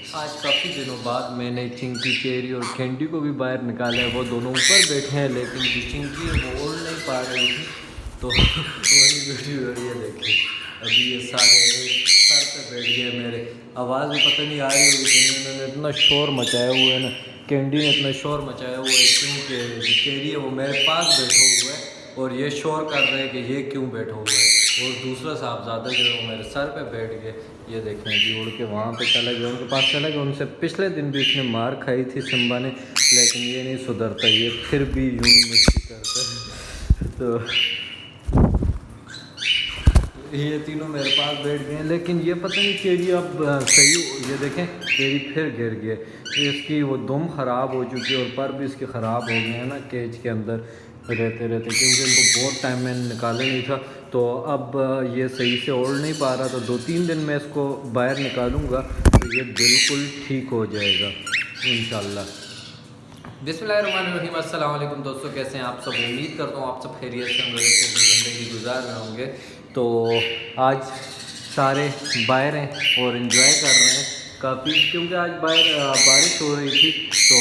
आज काफ़ी दिनों बाद मैंने चिंकी, चेरी और कैंडी को भी बाहर निकाला है। वो दोनों ऊपर बैठे हैं, लेकिन जो चिंकी है वो ओढ़ नहीं पा रही थी, तो वही बैठी हुई है। देखिए अभी ये सारे सर पे बैठ गए मेरे। आवाज़ भी पता नहीं आ रही होगी, तो इन्होंने इतना शोर मचाया हुआ है ना, कैंडी ने इतना शोर मचाया हुआ है, क्योंकि जो चेरी है वो मेरे पास बैठा हुआ है और ये शोर कर रहे हैं कि ये क्यों बैठा हुआ है। और दूसरा साहबजादा जो है वो मेरे सर पे बैठ गए। ये देखें जी, उड़ के वहाँ पे चला गया, उनके पास चला गया। उनसे पिछले दिन भी इसने मार खाई थी सिम्बा ने, लेकिन ये नहीं सुधरता, ये फिर भी यूँ मस्ती करता है। तो ये तीनों मेरे पास बैठ गए हैं, लेकिन ये पता नहीं चेरी अब सही। ये देखें चेरी फिर गिर गए, इसकी वो दुम ख़राब हो चुकी है और पर भी इसके ख़राब हो गए हैं ना केज के अंदर रहते रहते, क्योंकि इनको बहुत टाइम मैंने निकाला नहीं था। तो अब ये सही से ओढ़ नहीं पा रहा, तो 2-3 दिन में इसको बाहर निकालूंगा तो ये बिल्कुल ठीक हो जाएगा इंशाल्लाह। बिस्मिल्लाहिर्रहमानिर्रहीम, अस्सलाम वालेकुम दोस्तों, कैसे हैं आप सब। उम्मीद करता हूँ आप सब खैरियत से होंगे, ज़िंदगी गुजार रहे होंगे। तो आज सारे बाहर हैं और इन्जॉय कर रहे हैं काफ़ी, क्योंकि आज बाहर बारिश हो रही थी। तो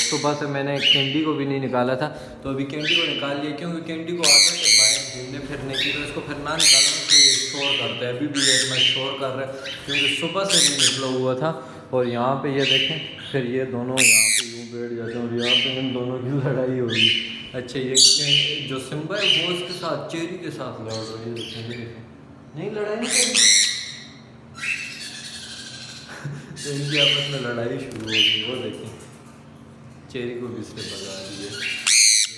सुबह से मैंने कैंडी को भी नहीं निकाला था, तो अभी कैंडी को निकाल लिया, क्योंकि कैंडी को आदत है बाहर घूमने फिरने की। तो इसको फिर ना निकालना तो ये शोर करता है। अभी भी ये इतना शोर कर रहा है, क्योंकि सुबह से नहीं निकला हुआ था। और यहाँ पे ये देखें, फिर ये दोनों यहाँ पे यूँ बैठ जाते हैं और यहाँ पे इन दोनों की लड़ाई होगी। अच्छा, ये जो सिम्बा है वो इसके साथ, चेरी के साथ लड़ रही है। देखें, नहीं लड़ाई नहीं करी, तो इनकी आपस में लड़ाई शुरू हो गई। वो देखें, चेरी को भी इसने भगा दिए।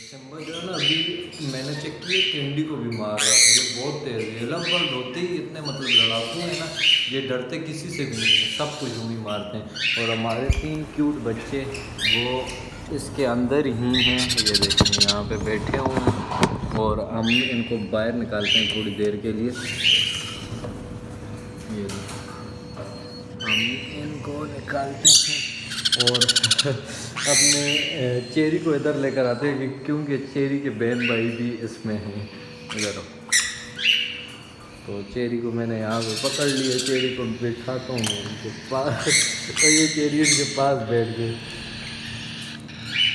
सिम्बा जो है ना, अभी मैंने चेक किया, कैंडी को भी मार रहा है। ये बहुत तेज़ है, लगभग होते ही इतने मतलब लड़ाकू हैं ना, ये डरते किसी से भी नहीं है, सब कुछ यूँ ही मारते हैं। और हमारे 3 क्यूट बच्चे वो इसके अंदर ही हैं। ये देखें यहाँ पे बैठे हुए हैं और हम इनको बाहर निकालते हैं थोड़ी देर के लिए। ये हम इनको निकालते हैं और अपने चेरी को इधर लेकर आते हैं, क्योंकि चेरी के बहन भाई भी इसमें हैं। इधर तो चेरी को मैंने यहाँ पे पकड़ लिया, चेरी को बिठाता हूँ उनके पास। तो ये चेरी उनके पास बैठ गई।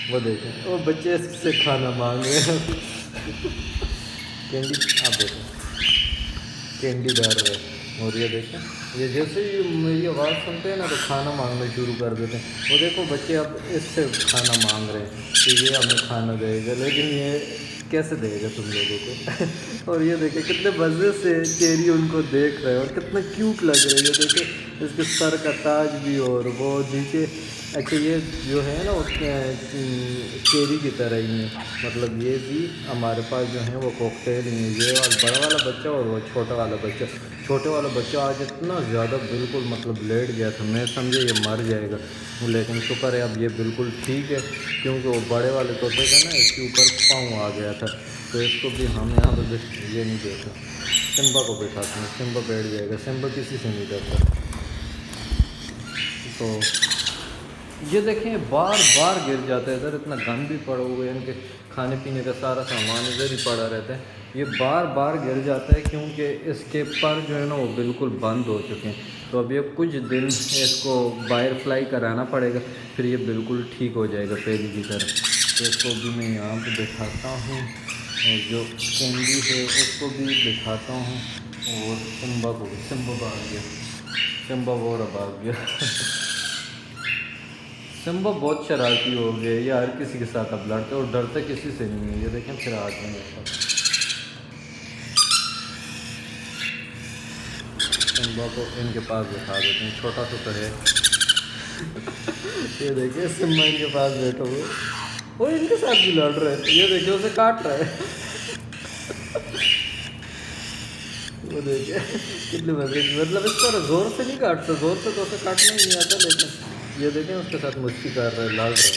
वो देखें, वो बच्चे इससे खाना मांग रहे हैं। कैंडी, आप देखो, कैंडी डाल रहे हैं। और ये देखें, ये जैसे ही मेरी आवाज़ सुनते हैं ना, तो खाना मांगना शुरू कर देते हैं। वो देखो बच्चे अब इससे खाना मांग रहे हैं कि ये हमें खाना देगा, लेकिन ये कैसे देगा तुम लोगों को। और ये देखें कितने मज़े से चेरी उनको देख रहे हैं और कितना क्यूट लग रहा है। ये देखें, इसके सर का ताज भी और वो नीचे। अच्छा, ये जो है ना, चेरी की तरह ही है, मतलब ये भी हमारे पास जो है वो कॉकटेल ही है। ये बड़ा वाला बच्चा और वो छोटा वाला बच्चा। छोटे वाला बच्चा आज इतना ज़्यादा बिल्कुल मतलब लेट गया था, मैं समझे ये मर जाएगा, लेकिन शुक्र है अब ये बिल्कुल ठीक है, क्योंकि वो बड़े वाले तोते का ना इसके ऊपर पाँव आ गया था। तो इसको भी हम यहाँ पर ये नहीं देखा, सिम्बा को बैठाते हैं, सिम्बा बैठ जाएगा। सिम्बा किसी से नहीं डरता। तो ये देखें, बार बार गिर जाता है। इधर इतना गंद भी पड़ा हुआ है, इनके खाने पीने का सारा सामान इधर ही पड़ा रहता है। ये बार बार गिर जाता है, क्योंकि इसके पर जो है ना वो बिल्कुल बंद हो चुके हैं। तो अभी अब कुछ दिन इसको बाहर फ्लाई कराना पड़ेगा, फिर ये बिल्कुल ठीक हो जाएगा पहले की तरह। तो इसको भी मैं यहाँ पर बैठाता हूँ, और जो कैंडी है उसको भी बैठाता हूँ, और सिम्बा को भी। सिम्बा भाग गया, सिम्बा वो भाग गया। सिम्बा बहुत शरारती हो गया, ये हर किसी के साथ अब लड़ते और डरते किसी से नहीं है। ये देखें, फिर आ गए मेरे पास। सिम्बा को इनके पास बैठा देते हैं, छोटा सा तो है। ये देखिए, सिम्बा इनके पास बैठा हुए, वो इनके साथ भी लड़ रहे हैं। ये देखिए, उसे काट रहा है। वो देखिए कितने मजे, मतलब इस पर ज़ोर से नहीं काटता, ज़ोर से तो उसे काटना ही नहीं आता, लेकिन ये देखें उसके साथ मस्ती कर रहा है, लड़ रहा है।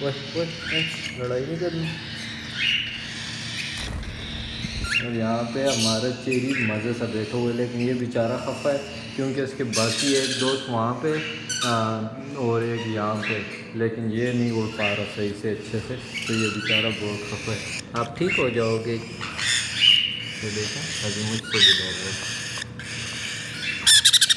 ओए लड़ाई नहीं करनी। और यहाँ पे हमारा चेरी मज़े से बैठे हुए, लेकिन ये बेचारा खफा है, क्योंकि इसके बाकी एक दोस्त वहाँ पे और एक यहाँ पे, लेकिन ये नहीं उड़ पा रहा सही से अच्छे से। तो ये बेचारा बहुत खफा है। आप ठीक हो जाओगे। तो देखें, अभी मुझसे भी डर रहे।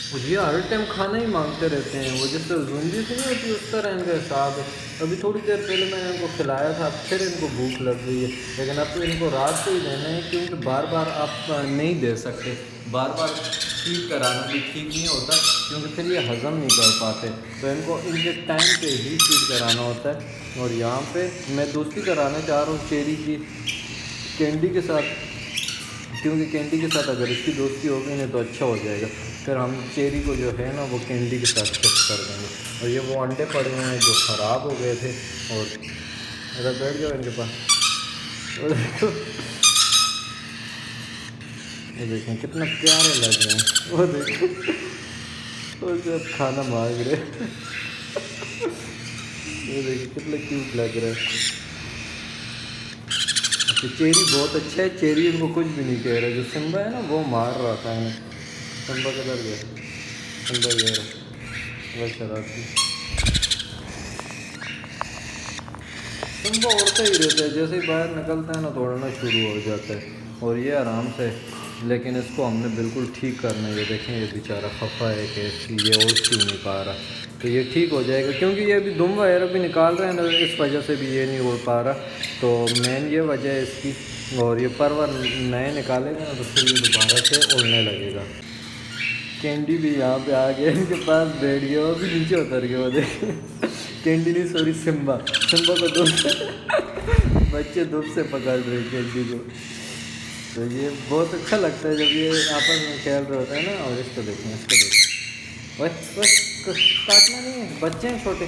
ये हर टाइम खाना ही मांगते रहते हैं, वो जिससे जूंदी से नहीं होती उस तरह इनका हिसाब है। अभी थोड़ी देर पहले मैंने इनको खिलाया था, फिर इनको भूख लग गई है, लेकिन अब तो इनको रात को ही देना है, क्योंकि बार बार आप नहीं दे सकते। बार बार फीड कराना भी ठीक नहीं होता, क्योंकि फिर ये हज़म नहीं कर पाते। तो इनको इनके टाइम पे ही फीड कराना होता है। और यहाँ पे मैं दोस्ती कराना चाह रहा हूँ चेरी की कैंडी के साथ, क्योंकि कैंडी के साथ अगर इसकी दोस्ती हो गई ना तो अच्छा हो जाएगा। फिर हम चेरी को जो है ना वो कैंडी के साथ फिक्स कर देंगे। और ये वो अंडे पड़े हुए हैं जो ख़राब हो गए थे, और अगर बैठ जाओ इनके पास। और देखो, ये देखें कितना प्यारे लग रहे हैं, वो देखो वो जब खाना मांग रहे ये देखिए कितना क्यूट लग रहा है। अच्छा, चेरी बहुत अच्छा है, चेरी इनको कुछ भी नहीं कह रहा। जो सिम्बा है ना वो मार रहा था इन्हें। सिम्बा किधर गया? सिम्बा गया वह शरारती। सिम्बा उड़ता ही रहता है, जैसे ही बाहर निकलता है ना दौड़ना शुरू हो जाता है। और ये आराम से, लेकिन इसको हमने बिल्कुल ठीक करना है। ये देखें, ये बेचारा खफा है कि ये और क्यों नहीं पा रहा। तो ये ठीक हो जाएगा, क्योंकि ये अभी दुम वगैरह भी निकाल रहे हैं ना, इस वजह से भी ये नहीं उड़ पा रहा। तो मेन ये वजह है इसकी। और ये परवर नए निकालेगा ना तो फिर ये दोबारा से उड़ने लगेगा। कैंडी भी यहाँ पे आ गया, इनके पास बैठ गया, वो भी नीचे उतर गया। वो देखे, कैंडी नहीं सॉरी सिम्बा, सिम्बा को दुम से बच्चे दुम से पकड़ रहे कैंडी को। तो ये बहुत अच्छा लगता है जब ये आपस में खेल रहे होते हैं ना। और इसको देखें, इसको देखें, बस काटना नहीं है, बच्चे हैं छोटे।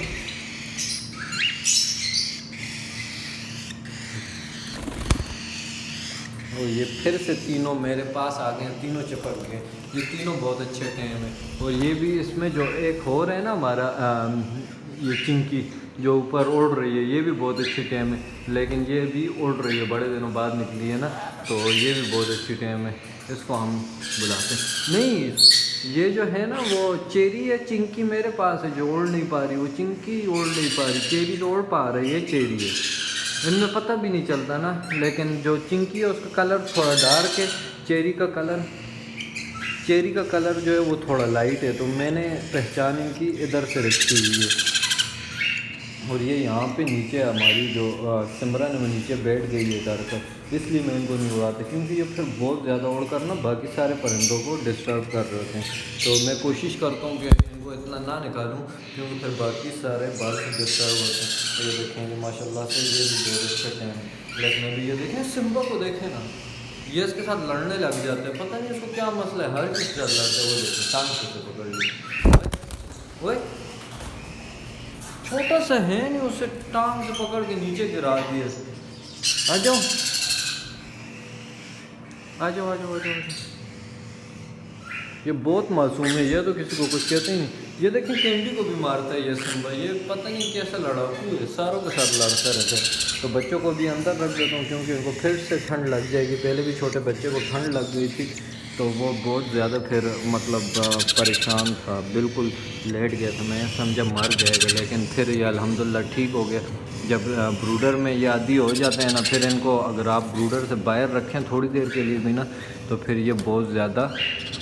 और ये फिर से तीनों मेरे पास आ गए, तीनों चिपक गए। ये तीनों बहुत अच्छे टेम हैं। और ये भी इसमें जो एक और है ना हमारा ये चिंकी जो ऊपर उड़ रही है, ये भी बहुत अच्छी टेम है। लेकिन ये भी उड़ रही है, बड़े दिनों बाद निकली है ना, तो ये भी बहुत अच्छी टेम है। इसको हम बुलाते नहीं, ये जो है ना वो चेरी है, चिंकी मेरे पास है जो उड़ नहीं पा रही। वो चिंकी उड़ नहीं पा रही, चेरी तो उड़ पा रही है, चेरी है। इनमें पता भी नहीं चलता ना। लेकिन जो चिंकी है उसका कलर थोड़ा डार्क है, चेरी का कलर जो है वो थोड़ा लाइट है। तो मैंने पहचान इनकी इधर से रखी हुई है। और ये यहाँ पे नीचे हमारी जो सिमरन है वो नीचे बैठ गई है इधर पर, इसलिए मैं इनको नहीं उड़ाता, क्योंकि ये फिर बहुत ज़्यादा उड़कर ना बाकी सारे परिंदों को डिस्टर्ब कर रहे होते हैं। तो मैं कोशिश करता हूँ कि इनको इतना ना निकालूँ, क्योंकि फिर बाकी सारे बाल से डिस्टर्ब होते हैं। तो ये देखेंगे माशाल्लाह से ये भी बहुत अच्छे हैं। लेकिन अभी ये देखें सिम्बा को, देखें ना, ये इसके साथ लड़ने लग जाते हैं। पता नहीं इसको क्या मसला है, हर किसी साथ लड़ते हैं। वो देखें टांग से पकड़ ली, वो छोटा सा है नहीं, उससे टांग से पकड़ के नीचे गिरा दिए। आ जाओ आ जाओ आ जाओ आ जाओ। ये बहुत मासूम है, ये तो किसी को कुछ कहते ही नहीं। ये देखें कैंडी को भी मारता है ये सिम्बा, ये पता नहीं कैसा लड़ाकू है, सारों के साथ लड़ता रहता है। तो बच्चों को भी अंदर रख देता हूँ, क्योंकि उनको फिर से ठंड लग जाएगी। पहले भी छोटे बच्चे को ठंड लग गई थी, तो वो बहुत ज़्यादा फिर मतलब परेशान था, बिल्कुल लेट गया था। मैं समझा मर जाएगा, लेकिन फिर ये अल्हम्दुलिल्लाह ठीक हो गया। जब ब्रूडर में ये आदी हो जाते हैं ना, फिर इनको अगर आप ब्रूडर से बाहर रखें थोड़ी देर के लिए भी ना, तो फिर ये बहुत ज़्यादा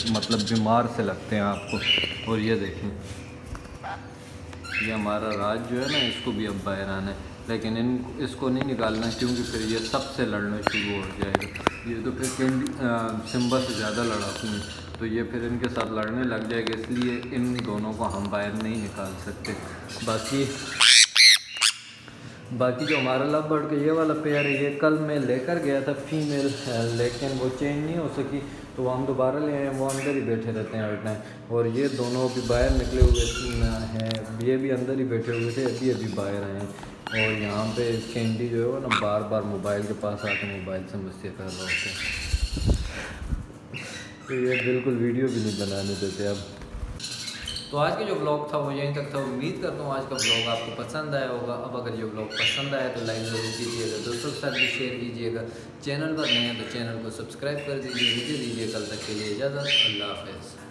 मतलब बीमार से लगते हैं आपको। और ये देखें, ये हमारा राज जो है ना, इसको भी अब बाहर आना है, लेकिन इसको नहीं निकालना, क्योंकि फिर ये सबसे लड़ना शुरू हो जाएगा। ये तो फिर सिम्बा से ज़्यादा लड़ाकू हैं, तो ये फिर इनके साथ लड़ने लग जाएगा। इसलिए इन दोनों को हम बाहर नहीं निकाल सकते। बाकी जो हमारा लव बर्ड का ये वाला पेयर है, ये कल मैं लेकर गया था फीमेल, लेकिन वो चेंज नहीं हो सकी, तो वो हम दोबारा ले आए। वो अंदर ही बैठे रहते हैं हर टाइम। और ये दोनों भी बाहर निकले हुए हैं, ये भी अंदर ही बैठे हुए थे, अभी बाहर आए हैं। और यहाँ पे कैंडी जो है वो ना बार बार मोबाइल के पास आके मोबाइल से मुझसे कर रहे होते हैं। तो ये बिल्कुल वीडियो भी नहीं बनाने देते अब। तो आज का जो ब्लॉग था वो यहीं तक था। उम्मीद करता हूँ आज का ब्लॉग आपको पसंद आया होगा। अब अगर ये ब्लॉग पसंद आया तो लाइक ज़रूर कीजिएगा, दोस्तों के साथ भी शेयर कीजिएगा। चैनल पर नए हैं तो चैनल को सब्सक्राइब कर दीजिए। मुझे दीजिए कल तक के लिए इजाज़त। अल्लाह हाफ़िज़।